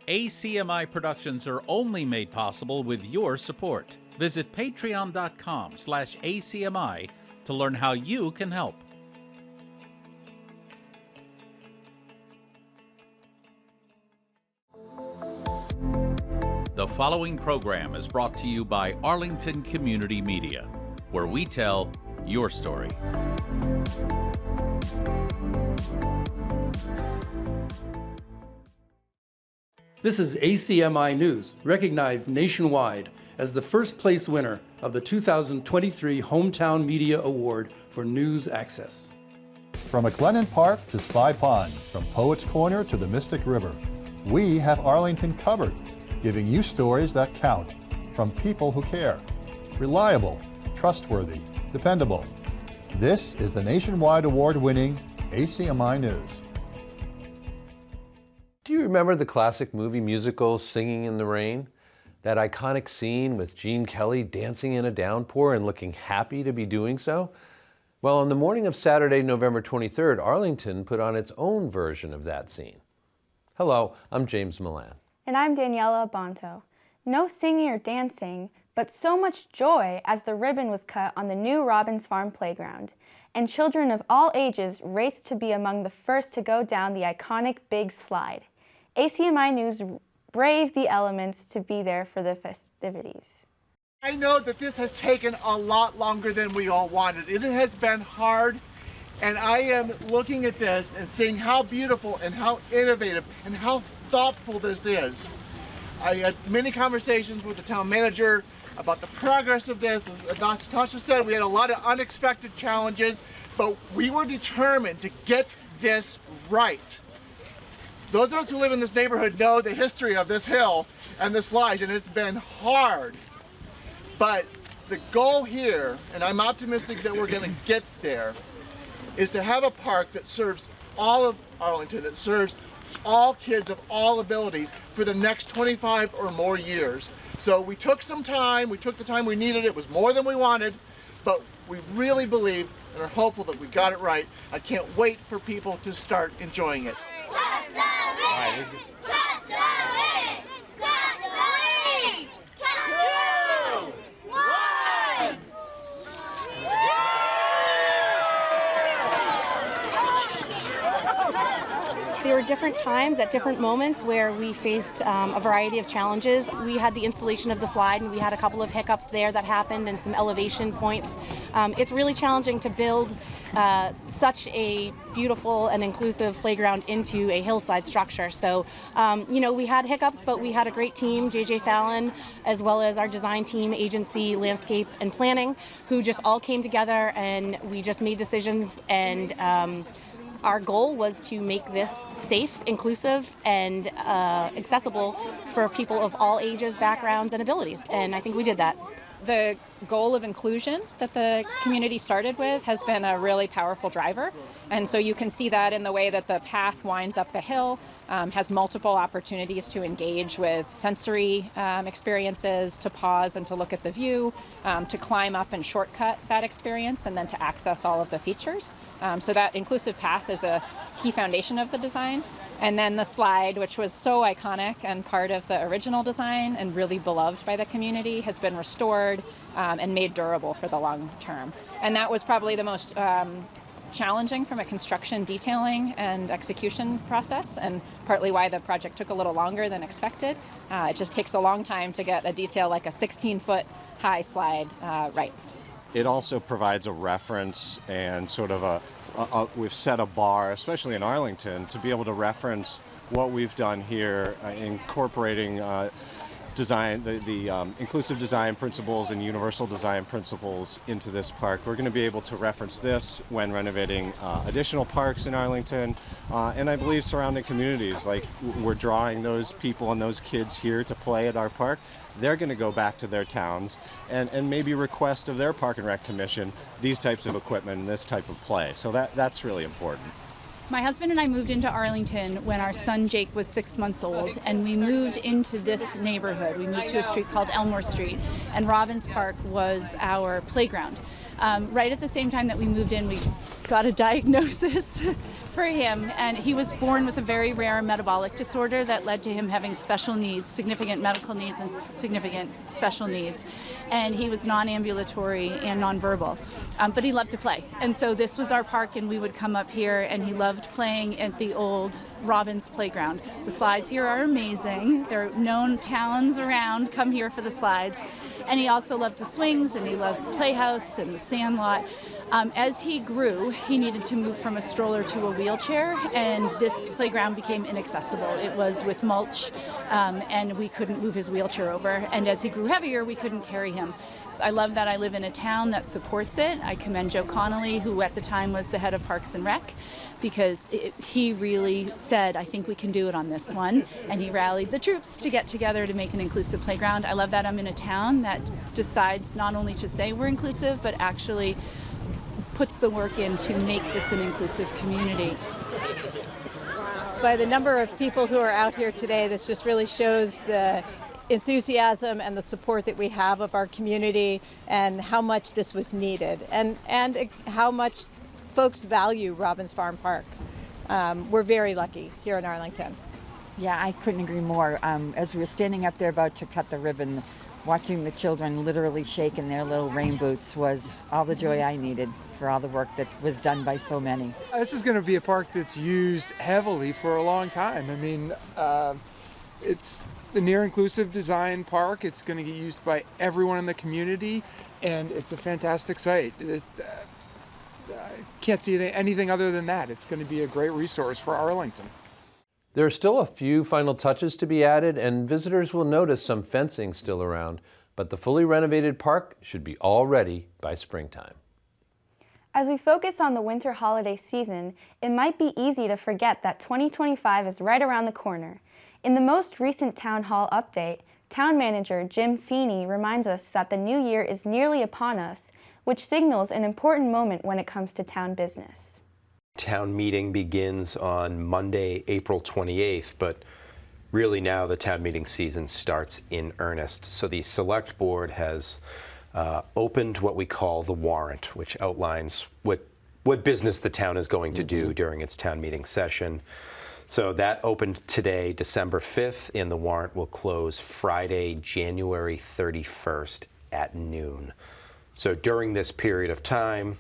ACMi productions are only made possible with your support. Visit patreon.com/ACMi to learn how you can help. The following program is brought to you by Arlington Community Media, where we tell your story. This is ACMi News, recognized nationwide as the first place winner of the 2023 Hometown Media Award for News Access. From McLennan Park to Spy Pond, from Poets Corner to the Mystic River, we have Arlington covered, giving you stories that count from people who care. Reliable, trustworthy, dependable. This is the nationwide award-winning ACMi News. Do you remember the classic movie musical Singing in the Rain? That iconic scene with Gene Kelly dancing in a downpour and looking happy to be doing so? Well, on the morning of Saturday, November 23rd, Arlington put on its own version of that scene. Hello, I'm James Milan. And I'm Daniela Bonto. No singing or dancing, but so much joy as the ribbon was cut on the new Robbins Farm playground, and children of all ages raced to be among the first to go down the iconic big slide. ACMi News braved the elements to be there for the festivities. I know that this has taken a lot longer than we all wanted. It has been hard, and I am looking at this and seeing how beautiful and how innovative and how thoughtful this is. I had many conversations with the town manager about the progress of this. As Natasha said, we had a lot of unexpected challenges, but we were determined to get this right. Those of us who live in this neighborhood know the history of this hill and the slides, and it's been hard. But the goal here, and I'm optimistic that we're going to get there, is to have a park that serves all of Arlington, that serves all kids of all abilities for the next 25 or more years. So we took some time, we took the time we needed. It was more than we wanted, but we really believe and are hopeful that we got it right. I can't wait for people to start enjoying it. There were different times at different moments where we faced a variety of challenges. We had the installation of the slide, and we had a couple of hiccups there that happened and some elevation points. It's really challenging to build such a beautiful and inclusive playground into a hillside structure. So, we had hiccups, but we had a great team, JJ Fallon, as well as our design team, agency, landscape, and planning, who just all came together, and we just made decisions, and our goal was to make this safe, inclusive, and accessible for people of all ages, backgrounds, and abilities, and I think we did that. The goal of inclusion that the community started with has been a really powerful driver, and so you can see that in the way that the path winds up the hill, has multiple opportunities to engage with sensory experiences, to pause and to look at the view, to climb up and shortcut that experience, and then to access all of the features. So that inclusive path is a key foundation of the design. And then the slide, which was so iconic and part of the original design and really beloved by the community, has been restored and made durable for the long term. And that was probably the most challenging from a construction detailing and execution process, and partly why the project took a little longer than expected. It just takes a long time to get a detail like a 16-foot high slide right. It also provides a reference and sort of we've set a bar, especially in Arlington, to be able to reference what we've done here, incorporating design, the inclusive design principles and universal design principles into this park. We're going to be able to reference this when renovating additional parks in Arlington, and I believe surrounding communities. Like, we're drawing those people and those kids here to play at our park. They're going to go back to their towns and maybe request of their Park and Rec Commission these types of equipment and this type of play. So that's really important. My husband and I moved into Arlington when our son Jake was 6 months old, and we moved into this neighborhood. We moved to a street called Elmore Street, and Robbins Park was our playground. Right at the same time that we moved in, we got a diagnosis for him, and he was born with a very rare metabolic disorder that led to him having special needs, significant medical needs and significant special needs. And he was non-ambulatory and nonverbal, but he loved to play. And so this was our park, and we would come up here, and he loved playing at the old Robbins playground. The slides here are amazing. There are known towns around come here for the slides. And he also loved the swings, and he loves the playhouse and the sandlot. As he grew, he needed to move from a stroller to a wheelchair, and this playground became inaccessible. It was with mulch, and we couldn't move his wheelchair over. And as he grew heavier, we couldn't carry him. I love that I live in a town that supports it. I commend Joe Connolly, who at the time was the head of Parks and Rec, because he really said, I think we can do it on this one. And he rallied the troops to get together to make an inclusive playground. I love that I'm in a town that decides not only to say we're inclusive, but actually puts the work in to make this an inclusive community. By the number of people who are out here today, this just really shows the enthusiasm and the support that we have of our community, and how much this was needed, and how much folks value Robbins Farm Park. We're very lucky here in Arlington. Yeah, I couldn't agree more. As we were standing up there about to cut the ribbon, watching the children literally shake in their little rain boots was all the joy I needed for all the work that was done by so many. This is going to be a park that's used heavily for a long time. I mean, it's the near inclusive design park. It's going to get used by everyone in the community, and it's a fantastic site. I can't see anything other than that. It's going to be a great resource for Arlington. There are still a few final touches to be added, and visitors will notice some fencing still around, but the fully renovated park should be all ready by springtime. As we focus on the winter holiday season, it might be easy to forget that 2025 is right around the corner. In the most recent town hall update, town manager Jim Feeney reminds us that the new year is nearly upon us, which signals an important moment when it comes to town business. Town meeting begins on Monday, April 28th, but really now the town meeting season starts in earnest. So the select board has opened what we call the warrant, which outlines what business the town is going to do during its town meeting session. So that opened today, December 5th, and the warrant will close Friday, January 31st at noon. So during this period of time,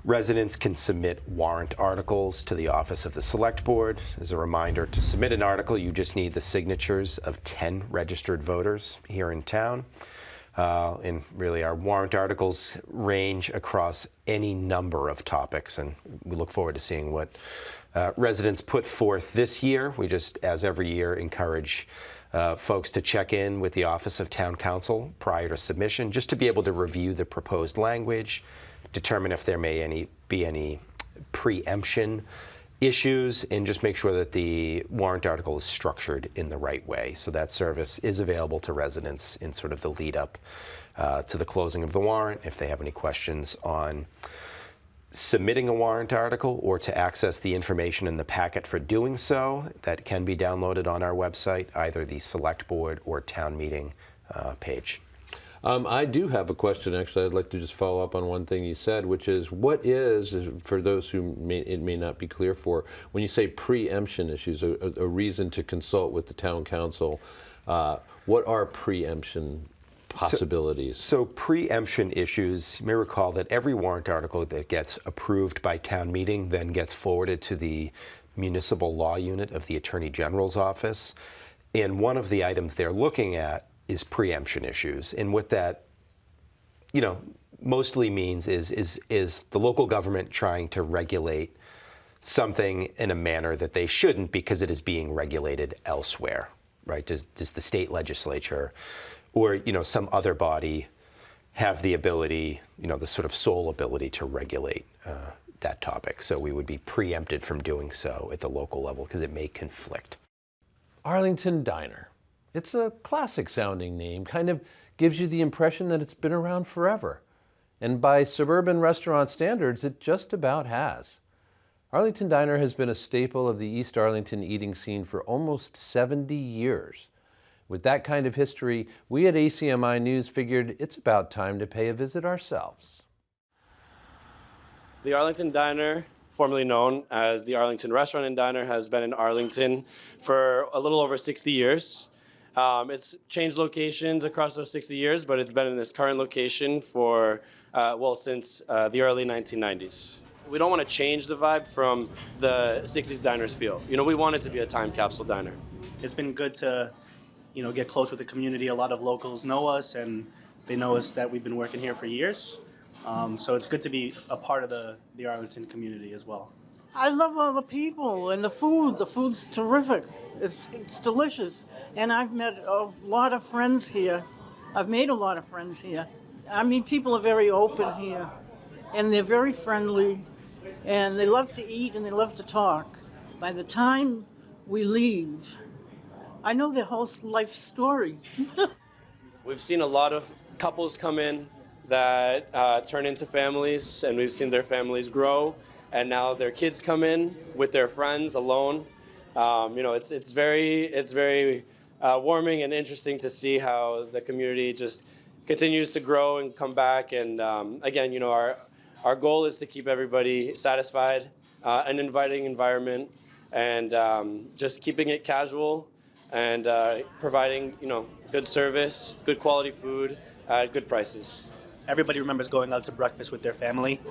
residents can submit warrant articles to the office of the select board. As a reminder, to submit an article, you just need the signatures of 10 registered voters here in town. And really our warrant articles range across any number of topics, and we look forward to seeing what residents put forth this year. We just, as every year, encourage folks to check in with the Office of Town Council prior to submission, just to be able to review the proposed language, determine if there may be any preemption issues, and just make sure that the warrant article is structured in the right way. So that service is available to residents in sort of the lead up to the closing of the warrant. If they have any questions on submitting a warrant article or to access the information in the packet for doing so, that can be downloaded on our website, either the select board or town meeting page. I do have a question, actually. I'd like to just follow up on one thing you said, which is, what is, for those who it may not be clear for, when you say preemption issues, a reason to consult with the town council, what are preemption possibilities? So preemption issues, you may recall that every warrant article that gets approved by town meeting then gets forwarded to the municipal law unit of the Attorney General's office. And one of the items they're looking at is preemption issues. And what that, mostly means is the local government trying to regulate something in a manner that they shouldn't because it is being regulated elsewhere, right? Does the state legislature or some other body have the ability, the sort of sole ability to regulate that topic? So we would be preempted from doing so at the local level because it may conflict. Arlington Diner. It's a classic sounding name, kind of gives you the impression that it's been around forever. And by suburban restaurant standards, it just about has. Arlington Diner has been a staple of the East Arlington eating scene for almost 70 years. With that kind of history, we at ACMi News figured it's about time to pay a visit ourselves. The Arlington Diner, formerly known as the Arlington Restaurant and Diner, has been in Arlington for a little over 60 years. It's changed locations across those 60 years, but it's been in this current location for, since the early 1990s. We don't want to change the vibe from the 60s diners feel. We want it to be a time capsule diner. It's been good to, get close with the community. A lot of locals know us, and they know us that we've been working here for years. So it's good to be a part of the Arlington community as well. I love all the people and the food. The food's terrific. It's delicious. And I've met a lot of friends here. I've made a lot of friends here. I mean, people are very open here, and they're very friendly, and they love to eat and they love to talk. By the time we leave, I know their whole life story. We've seen a lot of couples come in that turn into families, and we've seen their families grow, and now their kids come in with their friends alone. It's very warming and interesting to see how the community just continues to grow and come back. And again, our goal is to keep everybody satisfied, an inviting environment, and just keeping it casual and providing good service, good quality food at good prices. Everybody remembers going out to breakfast with their family.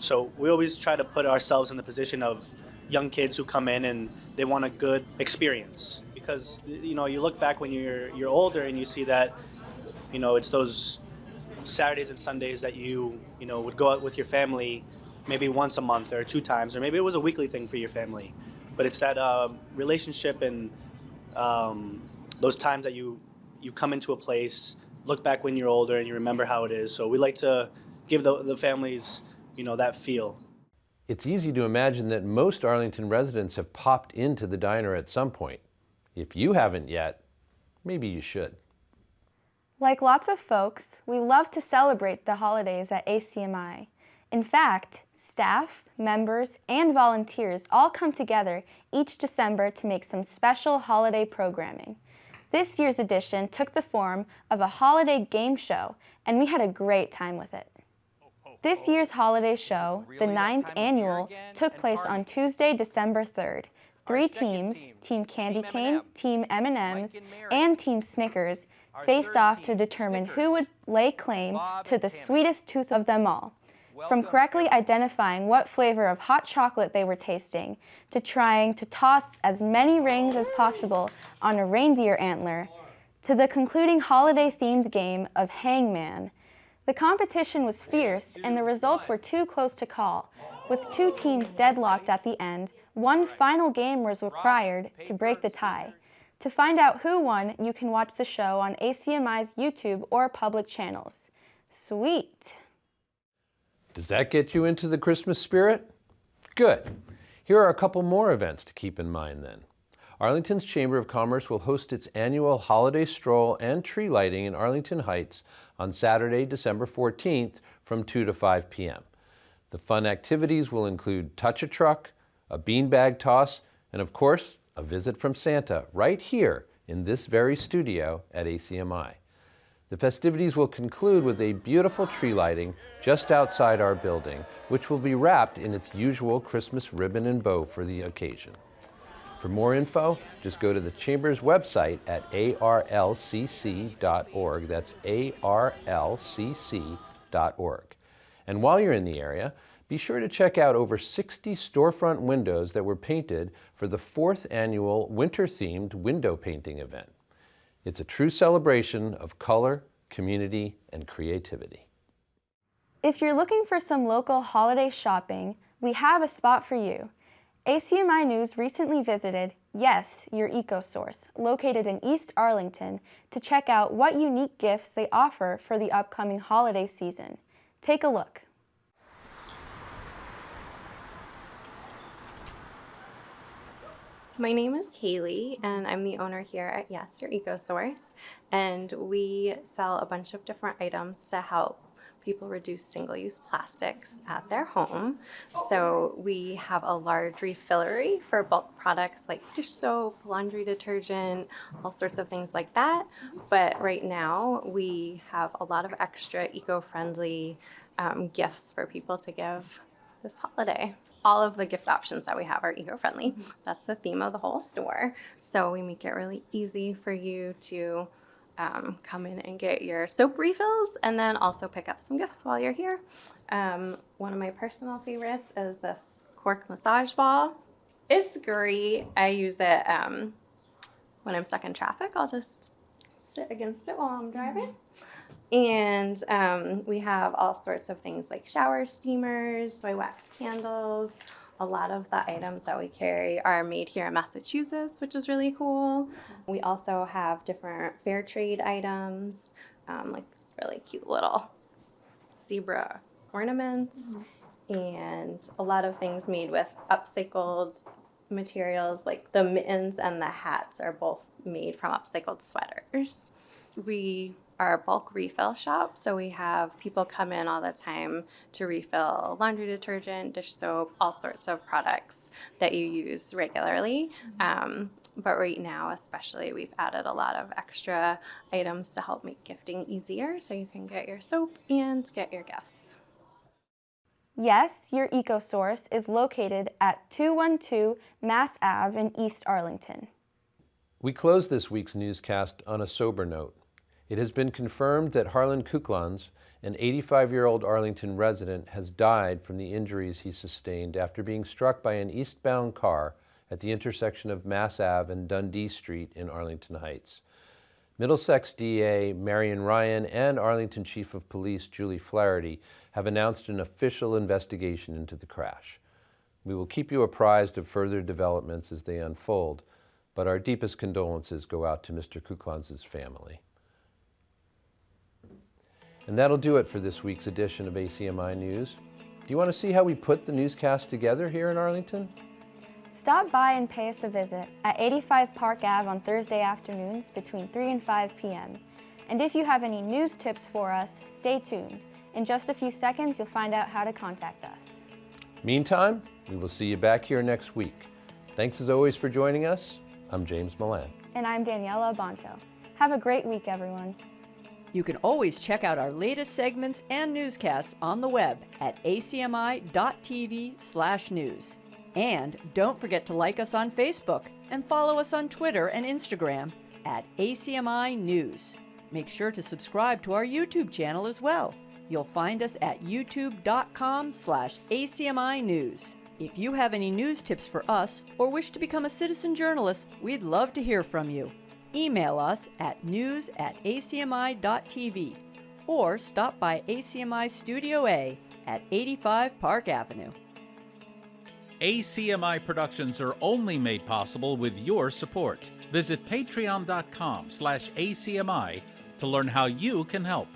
So we always try to put ourselves in the position of young kids who come in and they want a good experience. Because you look back when you're older and you see that it's those Saturdays and Sundays that you would go out with your family maybe once a month or 2 times, or maybe it was a weekly thing for your family. But it's that relationship and those times that you come into a place, look back when you're older and you remember how it is. So we like to give the families, that feel. It's easy to imagine that most Arlington residents have popped into the diner at some point. If you haven't yet, maybe you should. Like lots of folks, we love to celebrate the holidays at ACMi. In fact, staff, members, and volunteers all come together each December to make some special holiday programming. This year's edition took the form of a holiday game show, and we had a great time with it. This year's holiday show, the 9th annual, took place on Tuesday, December 3rd. 3 teams, Team Candy Cane, Team M&M's, and Team Snickers, faced off to determine who would lay claim to the sweetest tooth of them all. From correctly identifying what flavor of hot chocolate they were tasting, to trying to toss as many rings as possible on a reindeer antler, to the concluding holiday-themed game of Hangman. The competition was fierce, and the results were too close to call. With 2 teams deadlocked at the end, one final game was required to break the tie. To find out who won, you can watch the show on ACMi's YouTube or public channels. Sweet! Does that get you into the Christmas spirit? Good. Here are a couple more events to keep in mind then. Arlington's Chamber of Commerce will host its annual holiday stroll and tree lighting in Arlington Heights on Saturday, December 14th from 2 to 5 p.m. The fun activities will include touch-a-truck, a beanbag toss, and of course, a visit from Santa right here in this very studio at ACMi. The festivities will conclude with a beautiful tree lighting just outside our building, which will be wrapped in its usual Christmas ribbon and bow for the occasion. For more info, just go to the Chamber's website at arlcc.org. That's arlcc.org. And while you're in the area, be sure to check out over 60 storefront windows that were painted for the 4th annual winter-themed window painting event. It's a true celebration of color, community, and creativity. If you're looking for some local holiday shopping, we have a spot for you. ACMi News recently visited, Yes, Your Eco-Source, located in East Arlington, to check out what unique gifts they offer for the upcoming holiday season. Take a look. My name is Kaylee, and I'm the owner here at Yes, Your Eco-Source, and we sell a bunch of different items to help people reduce single-use plastics at their home. So we have a large refillery for bulk products like dish soap, laundry detergent, all sorts of things like that. But right now we have a lot of extra eco-friendly gifts for people to give this holiday. All of the gift options that we have are eco-friendly. That's the theme of the whole store. So we make it really easy for you to come in and get your soap refills and then also pick up some gifts while you're here. One of my personal favorites is this cork massage ball. It's great. I use it when I'm stuck in traffic. I'll just sit against it while I'm driving. And we have all sorts of things like shower steamers, soy wax candles. A lot of the items that we carry are made here in Massachusetts, which is really cool. We also have different fair trade items, like this really cute little zebra ornaments, and a lot of things made with upcycled materials, like the mittens and the hats are both made from upcycled sweaters. We are a bulk refill shop, so we have people come in all the time to refill laundry detergent, dish soap, all sorts of products that you use regularly. But right now especially, we've added a lot of extra items to help make gifting easier, so you can get your soap and get your gifts. Yes, your EcoSource is located at 212 Mass Ave in East Arlington. We close this week's newscast on a sober note. It has been confirmed that Harlan Kuklans, an 85-year-old Arlington resident, has died from the injuries he sustained after being struck by an eastbound car at the intersection of Mass Ave and Dundee Street in Arlington Heights. Middlesex DA Marion Ryan and Arlington Chief of Police Julie Flaherty have announced an official investigation into the crash. We will keep you apprised of further developments as they unfold, but our deepest condolences go out to Mr. Kuklans' family. And that'll do it for this week's edition of ACMi News. Do you want to see how we put the newscast together here in Arlington? Stop by and pay us a visit at 85 Park Ave on Thursday afternoons between 3 and 5 p.m. And if you have any news tips for us, stay tuned. In just a few seconds, you'll find out how to contact us. Meantime, we will see you back here next week. Thanks as always for joining us. I'm James Milan. And I'm Daniela Abanto. Have a great week, everyone. You can always check out our latest segments and newscasts on the web at acmi.tv/news. And don't forget to like us on Facebook and follow us on Twitter and Instagram at ACMi News. Make sure to subscribe to our YouTube channel as well. You'll find us at youtube.com/ACMi News. If you have any news tips for us or wish to become a citizen journalist, we'd love to hear from you. Email us at news@acmi.tv or stop by ACMI Studio A at 85 Park Avenue. ACMi productions are only made possible with your support. Visit patreon.com/ACMi to learn how you can help.